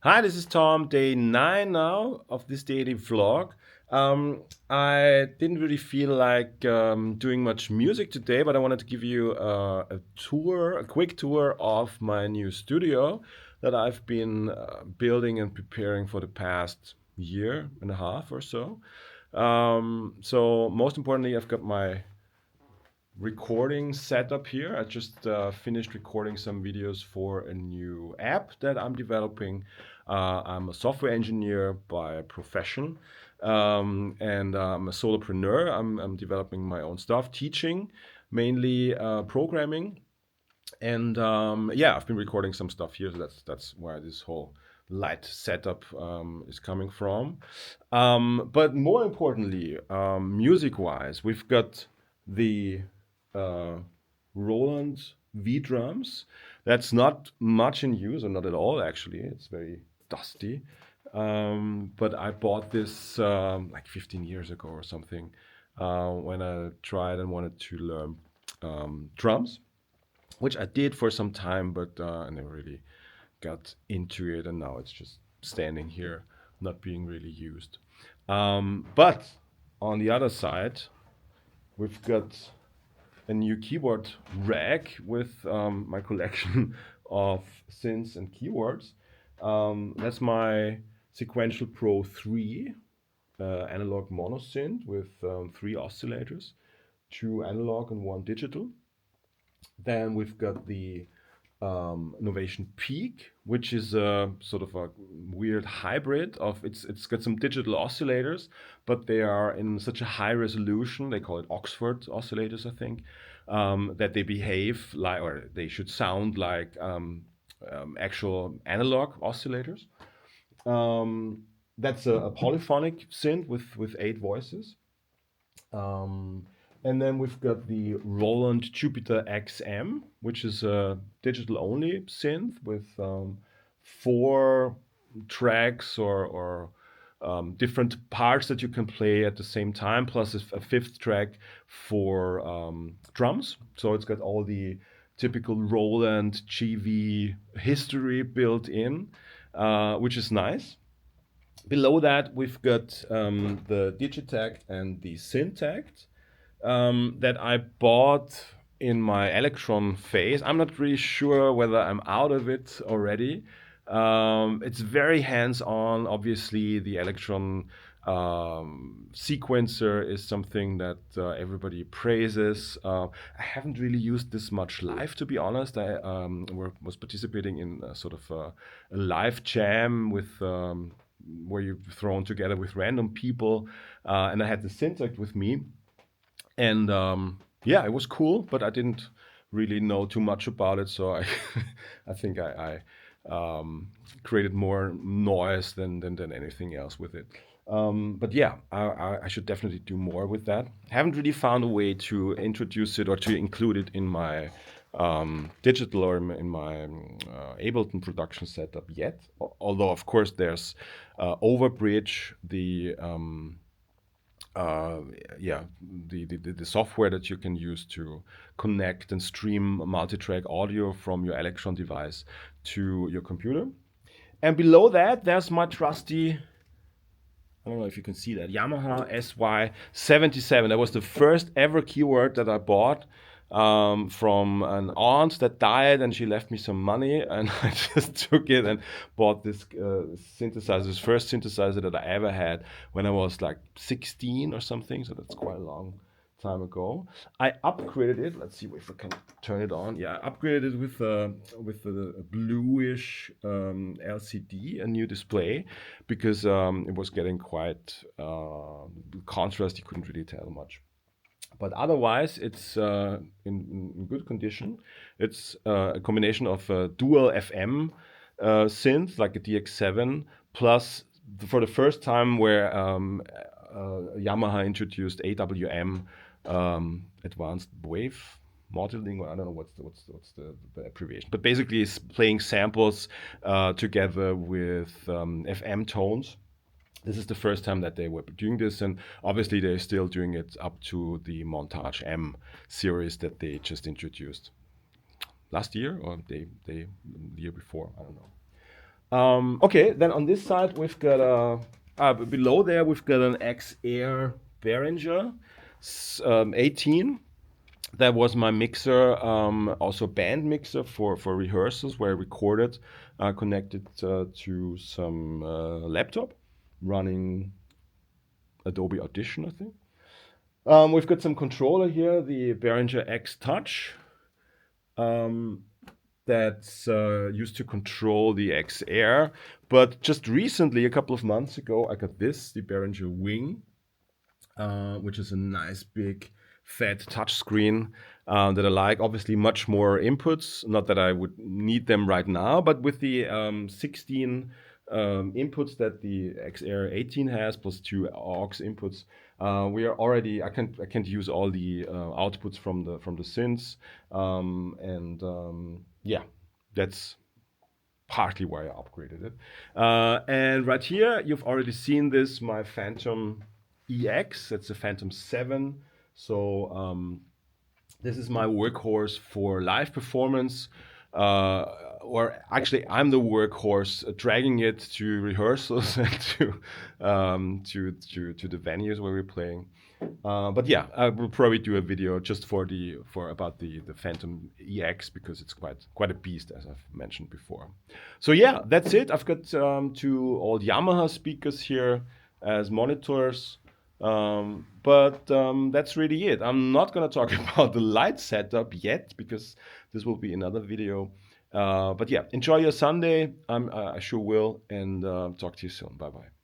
Hi, this is Tom, day 9 now of this daily vlog. I didn't really feel like doing much music today, but I wanted to give you a quick tour of my new studio that I've been building and preparing for the past year and a half or so. So most importantly, I've got my recording setup here. I just finished recording some videos for a new app that I'm developing. I'm a software engineer by profession, and I'm a solopreneur. I'm developing my own stuff, teaching mainly programming, and yeah, I've been recording some stuff here. So that's where this whole light setup is coming from. But more importantly, music-wise, we've got the uh, Roland V drums. That's not much in use, or not at all actually. It's very dusty. But I bought this like 15 years ago or something when I tried and wanted to learn drums, which I did for some time, but I never really got into it, and now it's just standing here, not being really used. But on the other side, we've got a new keyboard rack with my collection of synths and keywords. That's my Sequential Pro 3 analog monosynth with three oscillators, two analog and one digital. Then we've got the Novation Peak, which is a sort of a weird hybrid of it's got some digital oscillators, but they are in such a high resolution. They call it Oxford oscillators, I think, that they behave like, or they should sound like actual analog oscillators. That's a polyphonic synth with eight voices. Um, and then we've got the Roland Jupiter XM, which is a digital only synth with four tracks or different parts that you can play at the same time, plus a fifth track for drums. So it's got all the typical Roland GV history built in, which is nice. Below that, we've got the Digitakt and the Syntakt that I bought in my Electron phase. I'm not really sure whether I'm out of it already. It's very hands-on. Obviously, the Electron sequencer is something that everybody praises. I haven't really used this much live, to be honest. I was participating in sort of a live jam with where you're thrown together with random people, and I had the Syntakt with me, and yeah, it was cool, but I didn't really know too much about it, so I I think I created more noise than anything else with it. But yeah, I should definitely do more with that. Haven't really found a way to introduce it or to include it in my digital or in my Ableton production setup yet. Although, of course, there's Overbridge, the uh, yeah, the software that you can use to connect and stream multi-track audio from your Electron device to your computer. And below that, there's my trusty, I don't know if you can see that, Yamaha SY77. That was the first ever keyword that I bought from an aunt that died, and she left me some money, and I just took it and bought this synthesizer, this first synthesizer that I ever had when I was like 16 or something. So that's quite a long time ago. I upgraded it. Let's see if I can turn it on. Yeah, I upgraded it with a bluish LCD, a new display, because it was getting quite contrast. You couldn't really tell much. But otherwise, it's in good condition. It's a combination of a dual FM synth, like a DX7, plus for the first time where Yamaha introduced AWM, advanced wave modeling, or I don't know what's the abbreviation, but basically it's playing samples together with FM tones. This is the first time that they were doing this, and obviously they're still doing it up to the Montage M series that they just introduced last year, or the year before. I don't know. Okay, then on this side we've got below there we've got an X-Air Behringer 18. That was my mixer, also band mixer for rehearsals where I recorded, connected to some laptop running Adobe Audition, I think. We've got some controller here, the Behringer X Touch. That's used to control the X-Air. But just recently, a couple of months ago, I got this, the Behringer Wing, which is a nice big fat touchscreen that I like. Obviously, much more inputs. Not that I would need them right now, but with the 16 inputs that the X-Air 18 has, plus 2 aux inputs, we are already. I can't use all the outputs from the synths, yeah, that's partly why I upgraded it. And right here, you've already seen this, my Phantom EX. It's a Phantom 7. So this is my workhorse for live performance. Or actually, I'm the workhorse, dragging it to rehearsals and to the venues where we're playing. But yeah, I will probably do a video just for about the Phantom EX because it's quite a beast, as I've mentioned before. So yeah, that's it. I've got 2 old Yamaha speakers here as monitors. But that's really it. I'm not gonna talk about the light setup yet because this will be another video. But yeah, enjoy your Sunday. I sure will, and talk to you soon. Bye bye.